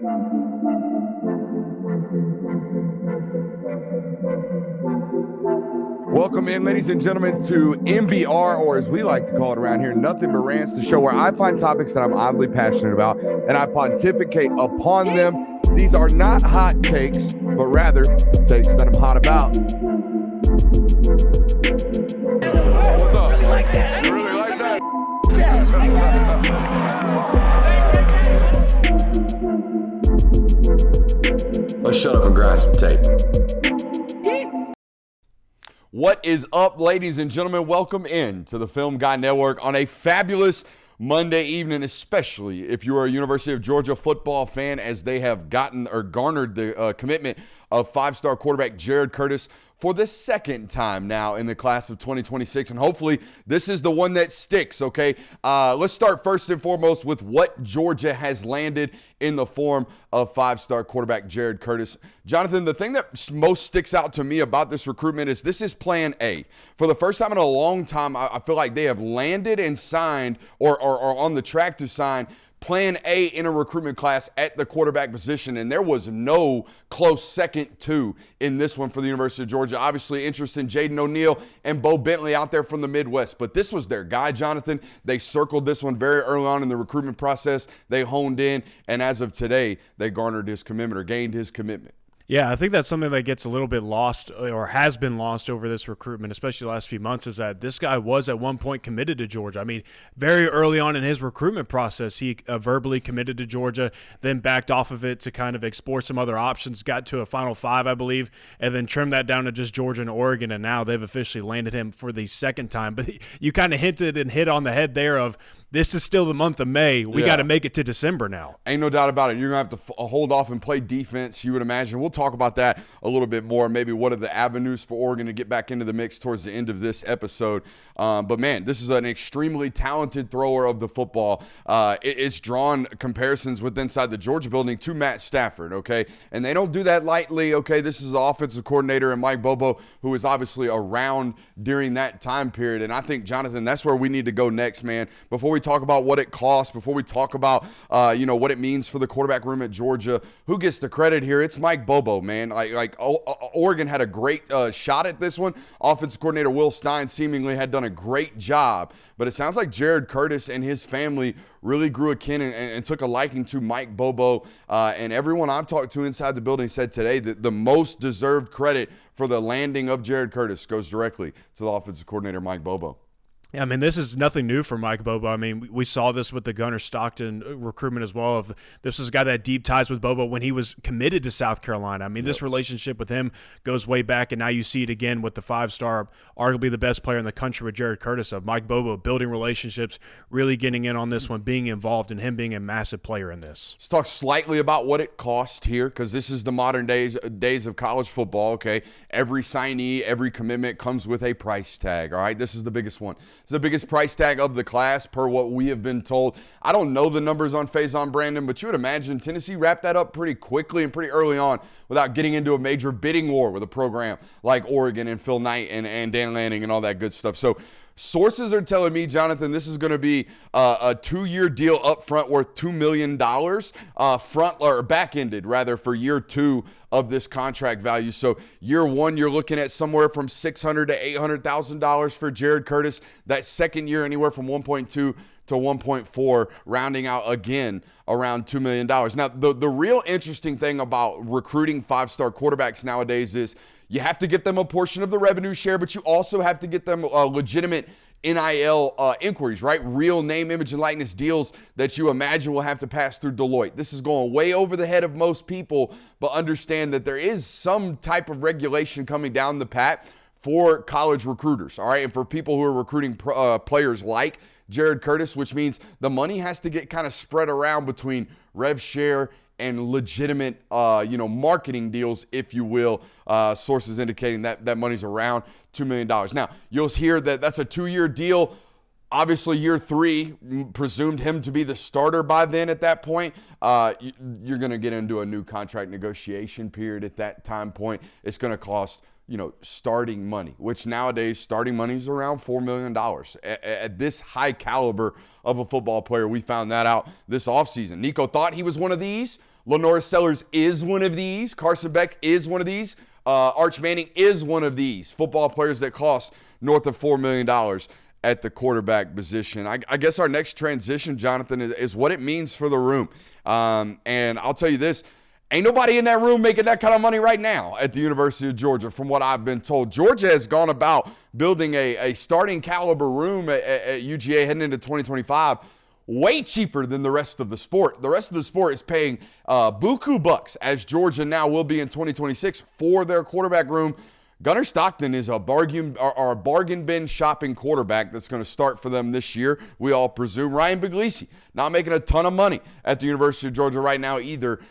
Welcome in, ladies and gentlemen, to MBR, or as we like to call it around here, Nothing But Rants, the show where I find topics that I'm oddly passionate about and I pontificate upon them. These are not hot takes, but rather takes that I'm hot about. What's up? You really like that? Let's shut up and grind some tape. What is up, ladies and gentlemen? Welcome in to the Film Guy Network on a fabulous Monday evening, especially if you are a University of Georgia football fan, as they have gotten or garnered the commitment of five-star quarterback Jared Curtis for the second time now in the class of 2026, and hopefully this is the one that sticks, okay? Let's start first and foremost with what Georgia has landed in the form of five-star quarterback Jared Curtis. Jonathan, the thing that most sticks out to me about this recruitment is this is plan A. For the first time in a long time, I feel like they have landed and signed or on the track to sign plan A in a recruitment class at the quarterback position, and there was no close second to in this one for the University of Georgia. Obviously, interest in Jaden O'Neal and Bo Bentley out there from the Midwest, but this was their guy, Jonathan. They circled this one very early on in the recruitment process. They honed in, and as of today, they garnered his commitment or gained his commitment. Yeah, I think that's something that gets a little bit lost or has been lost over this recruitment, especially the last few months, is that this guy was at one point committed to Georgia. I mean, very early on in his recruitment process, he verbally committed to Georgia, then backed off of it to kind of explore some other options, got to a Final Five, I believe, and then trimmed that down to just Georgia and Oregon, and now they've officially landed him for the second time. But you kind of hinted and hit on the head there of this is still the month of May. We got to make it to December now. Ain't no doubt about it. You're going to have to hold off and play defense, you would imagine. We'll talk about that a little bit more. Maybe what are the avenues for Oregon to get back into the mix towards the end of this episode. But, man, this is an extremely talented thrower of the football. It's drawn comparisons with inside the Georgia building to Matt Stafford, okay? And they don't do that lightly, okay? This is the offensive coordinator and Mike Bobo, who is obviously around during that time period. And I think, Jonathan, that's where we need to go next, man. Before we talk about what it costs, before we talk about, what it means for the quarterback room at Georgia, who gets the credit here? It's Mike Bobo, man. Oregon had a great shot at this one. Offensive coordinator Will Stein seemingly had done a great job, but it sounds like Jared Curtis and his family really grew a kin and took a liking to Mike Bobo, and everyone I've talked to inside the building said today that the most deserved credit for the landing of Jared Curtis goes directly to the offensive coordinator Mike Bobo. Yeah, I mean, this is nothing new for Mike Bobo. I mean, we saw this with the Gunnar Stockton recruitment as well. This is a guy that had deep ties with Bobo when he was committed to South Carolina. I mean, This relationship with him goes way back, and now you see it again with the five-star, arguably the best player in the country with Jared Curtis, of Mike Bobo building relationships, really getting in on this one, being involved, and him being a massive player in this. Let's talk slightly about what it cost here, because this is the modern days of college football, okay? Every signee, every commitment comes with a price tag, all right? This is the biggest one. It's the biggest price tag of the class per what we have been told. I don't know the numbers on Faison Brandon, but you would imagine Tennessee wrapped that up pretty quickly and pretty early on without getting into a major bidding war with a program like Oregon and Phil Knight and Dan Lanning and all that good stuff. So sources are telling me, Jonathan, this is going to be a 2-year deal up front worth $2 million, back-ended rather, for year 2 of this contract value. So year 1, you're looking at somewhere from $600,000 to $800,000 for Jared Curtis. That second year, anywhere from 1.2 to 1.4, rounding out again around $2 million. Now, the real interesting thing about recruiting five-star quarterbacks nowadays is you have to get them a portion of the revenue share, but you also have to get them legitimate NIL inquiries, right? Real name, image, and likeness deals that you imagine will have to pass through Deloitte. This is going way over the head of most people, but understand that there is some type of regulation coming down the path for college recruiters, all right? And for people who are recruiting players like Jared Curtis, which means the money has to get kind of spread around between rev share and legitimate, marketing deals, if you will. Sources indicating that money's around $2 million. Now, you'll hear that that's a 2-year deal. Obviously, year 3 presumed him to be the starter by then at that point. You're going to get into a new contract negotiation period at that time point. It's going to cost starting money, which nowadays starting money is around $4 million. At this high caliber of a football player, we found that out this offseason. Nico thought he was one of these. Lenore Sellers is one of these. Carson Beck is one of these. Arch Manning is one of these football players that cost north of $4 million at the quarterback position. I guess our next transition, Jonathan, is what it means for the room. And I'll tell you this, ain't nobody in that room making that kind of money right now at the University of Georgia, from what I've been told. Georgia has gone about building a starting caliber room at UGA heading into 2025 way cheaper than the rest of the sport. The rest of the sport is paying buku bucks, as Georgia now will be in 2026, for their quarterback room. Gunnar Stockton is a bargain bin shopping quarterback that's going to start for them this year, we all presume. Ryan Puglisi, not making a ton of money at the University of Georgia right now either.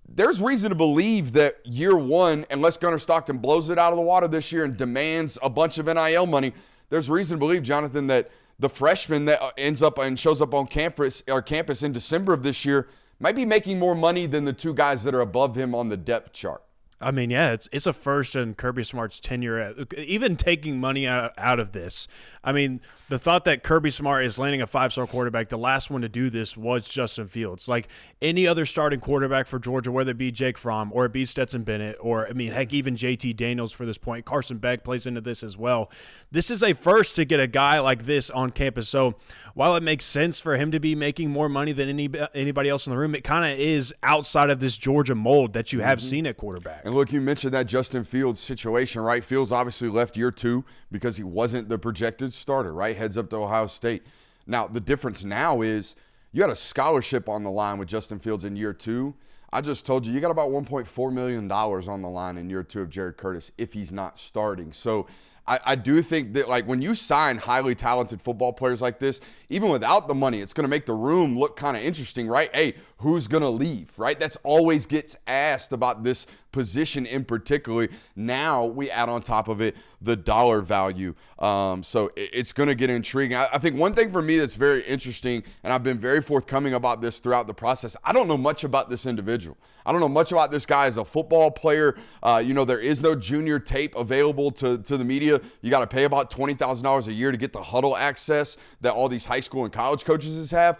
There's reason to believe that year one, unless Gunnar Stockton blows it out of the water this year and demands a bunch of NIL money, there's reason to believe, Jonathan, that the freshman that ends up and shows up on campus in December of this year might be making more money than the two guys that are above him on the depth chart. I mean, yeah, it's a first in Kirby Smart's tenure. Even taking money out of this, I mean, the thought that Kirby Smart is landing a 5-star quarterback, the last one to do this was Justin Fields. Like any other starting quarterback for Georgia, whether it be Jake Fromm or it be Stetson Bennett or, I mean, heck, even JT Daniels for this point. Carson Beck plays into this as well. This is a first to get a guy like this on campus. So while it makes sense for him to be making more money than anybody else in the room, it kind of is outside of this Georgia mold that you have seen at quarterback. And look, you mentioned that Justin Fields situation, right? Fields obviously left year two because he wasn't the projected starter, right? Heads up to Ohio State. Now, the difference now is you had a scholarship on the line with Justin Fields in year two. I just told you got about $1.4 million on the line in year two of Jared Curtis if he's not starting. So I do think that, like, when you sign highly talented football players like this, even without the money, it's going to make the room look kind of interesting, right? Hey, who's going to leave, right? That's always gets asked about this position in particular. Now we add on top of it the dollar value. So it's going to get intriguing. I think one thing for me that's very interesting, and I've been very forthcoming about this throughout the process, I don't know much about this individual. I don't know much about this guy as a football player. There is no junior tape available to the media. You got to pay about $20,000 a year to get the huddle access that all these high school and college coaches have.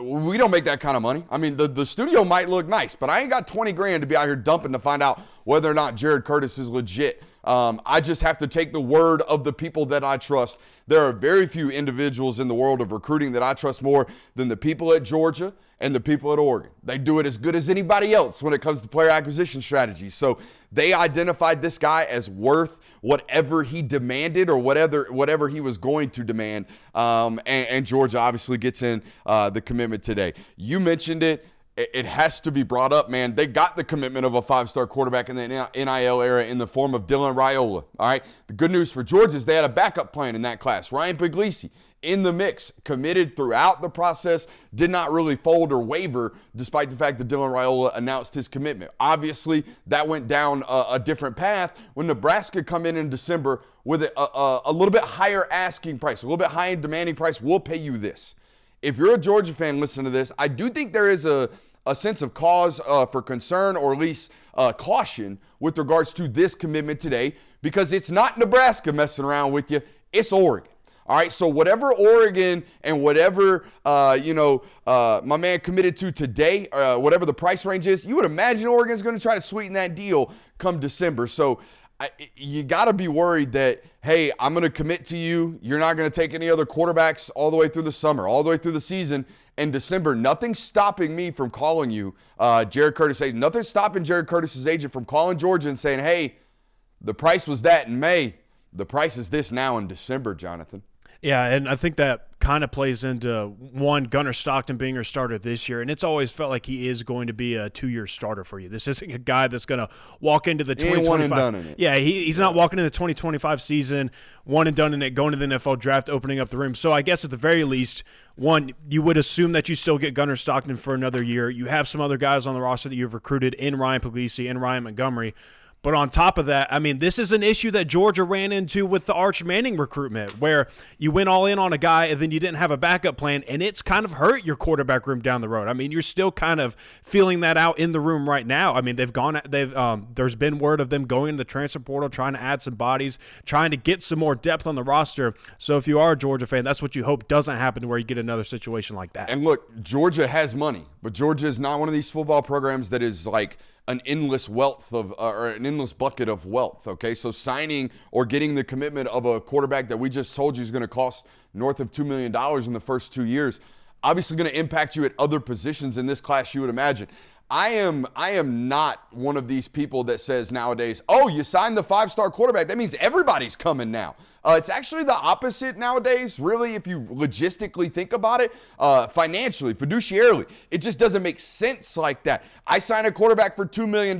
We don't make that kind of money. I mean, the studio might look nice, but I ain't got 20 grand to be out here dumping to find out whether or not Jared Curtis is legit. I just have to take the word of the people that I trust. There are very few individuals in the world of recruiting that I trust more than the people at Georgia and the people at Oregon. They do it as good as anybody else when it comes to player acquisition strategies. So they identified this guy as worth whatever he demanded or whatever he was going to demand. And Georgia obviously gets in the commitment today. You mentioned it. It has to be brought up, man. They got the commitment of a 5-star quarterback in the NIL era in the form of Dylan Raiola, all right? The good news for Georgia is they had a backup plan in that class. Ryan Puglisi in the mix, committed throughout the process, did not really fold or waver despite the fact that Dylan Raiola announced his commitment. Obviously, that went down a different path when Nebraska come in December with a little bit higher asking price, a little bit higher demanding price. We'll pay you this. If you're a Georgia fan, listen to this. I do think there is a sense of cause for concern, or at least caution with regards to this commitment today, because it's not Nebraska messing around with you. It's Oregon. All right, so whatever Oregon and whatever, my man committed to today, whatever the price range is, you would imagine Oregon's going to try to sweeten that deal come December. So you got to be worried that, hey, I'm going to commit to you. You're not going to take any other quarterbacks all the way through the summer, all the way through the season. In December, nothing's stopping me from calling you, Jared Curtis. Nothing's stopping Jared Curtis's agent from calling Georgia and saying, hey, the price was that in May. The price is this now in December, Jonathan. Yeah, and I think that kind of plays into, one, Gunnar Stockton being your starter this year, and it's always felt like he is going to be a 2-year starter for you. This isn't a guy that's going to walk into the 2025. One and done in it. Yeah, he's not walking into the 2025 season, one and done in it, going to the NFL draft, opening up the room. So I guess at the very least, one, you would assume that you still get Gunnar Stockton for another year. You have some other guys on the roster that you've recruited in Ryan Puglisi and Ryan Montgomery. But on top of that, I mean, this is an issue that Georgia ran into with the Arch Manning recruitment, where you went all in on a guy and then you didn't have a backup plan, and it's kind of hurt your quarterback room down the road. I mean, you're still kind of feeling that out in the room right now. I mean, there's been word of them going to the transfer portal, trying to add some bodies, trying to get some more depth on the roster. So if you are a Georgia fan, that's what you hope doesn't happen, where you get another situation like that. And look, Georgia has money, but Georgia is not one of these football programs that is like an endless wealth of or an endless bucket of wealth. Okay, so signing or getting the commitment of a quarterback that we just told you is going to cost north of $2 million in the first 2 years, obviously going to impact you at other positions in this class, you would imagine. I am not one of these people that says nowadays, oh, you signed the 5-star quarterback, that means everybody's coming now. It's actually the opposite nowadays, really, if you logistically think about it, financially, fiduciarily. It just doesn't make sense like that. I sign a quarterback for $2 million.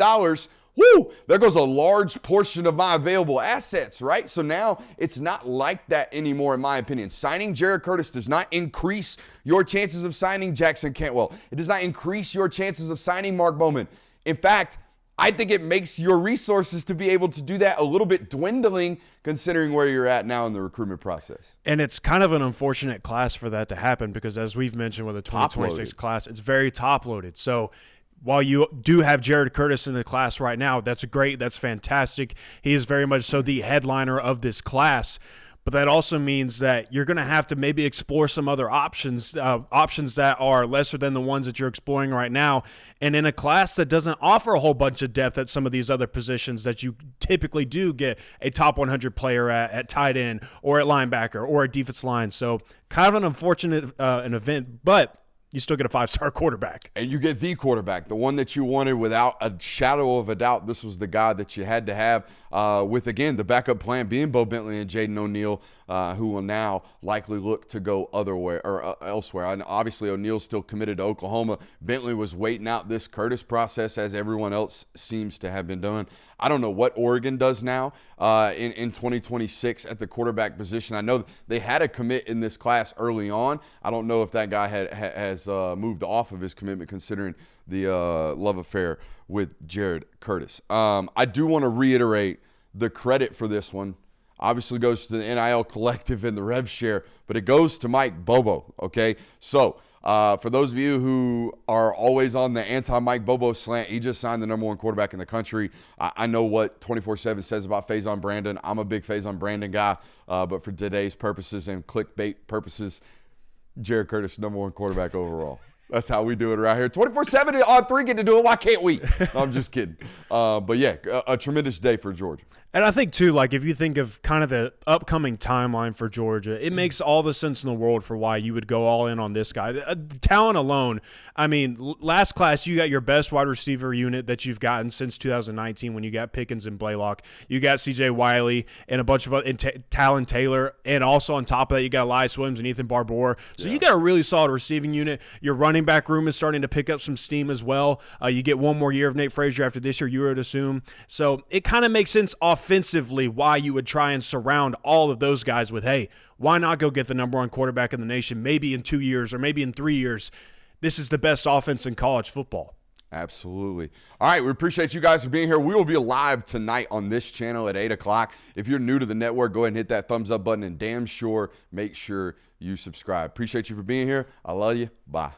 Whoo, there goes a large portion of my available assets, right? So now it's not like that anymore, in my opinion. Signing Jared Curtis does not increase your chances of signing Jackson Cantwell. It does not increase your chances of signing Mark Bowman. In fact, I think it makes your resources to be able to do that a little bit dwindling, considering where you're at now in the recruitment process. And it's kind of an unfortunate class for that to happen because, as we've mentioned with the 2026 class, it's very top-loaded. So while you do have Jared Curtis in the class right now, that's great. That's fantastic. He is very much so the headliner of this class. But that also means that you're going to have to maybe explore some other options that are lesser than the ones that you're exploring right now. And in a class that doesn't offer a whole bunch of depth at some of these other positions that you typically do get a top 100 player at tight end or at linebacker or at defensive line. So kind of an unfortunate an event, but you still get a 5-star quarterback. And you get the quarterback, the one that you wanted without a shadow of a doubt. This was the guy that you had to have with, again, the backup plan being Bo Bentley and Jaden O'Neal, who will now likely look to go elsewhere. And obviously, O'Neal's still committed to Oklahoma. Bentley was waiting out this Curtis process, as everyone else seems to have been doing. I don't know what Oregon does now in 2026 at the quarterback position. I know they had a commit in this class early on. I don't know if that guy has moved off of his commitment, considering the love affair with Jared Curtis. I do want to reiterate the credit for this one obviously goes to the NIL collective and the rev share, but it goes to Mike Bobo, okay? So for those of you who are always on the anti-Mike Bobo slant, he just signed the #1 quarterback in the country. I know what 24/7 says about Faison Brandon. I'm a big Faison Brandon guy, but for today's purposes and clickbait purposes, Jared Curtis, #1 quarterback overall. That's how we do it around here. 24/7 on 3 get to do it. Why can't we? No, I'm just kidding. But yeah, a tremendous day for Georgia. And I think, too, like if you think of kind of the upcoming timeline for Georgia, it makes all the sense in the world for why you would go all in on this guy. Talent alone, I mean, last class you got your best wide receiver unit that you've gotten since 2019 when you got Pickens and Blaylock. You got C.J. Wiley and a bunch of Talon Taylor. And also on top of that, you got Elias Williams and Ethan Barbour. So you got a really solid receiving unit. Your running back room is starting to pick up some steam as well. You get one more year of Nate Frazier after this year, you would assume. So it kind of makes sense offensively why you would try and surround all of those guys with, hey, why not go get the #1 quarterback in the nation maybe in 2 years or maybe in 3 years? This is the best offense in college football. Absolutely. All right, we appreciate you guys for being here. We will be live tonight on this channel at 8 o'clock. If you're new to the network, go ahead and hit that thumbs up button, and damn sure make sure you subscribe. Appreciate you for being here. I love you. Bye.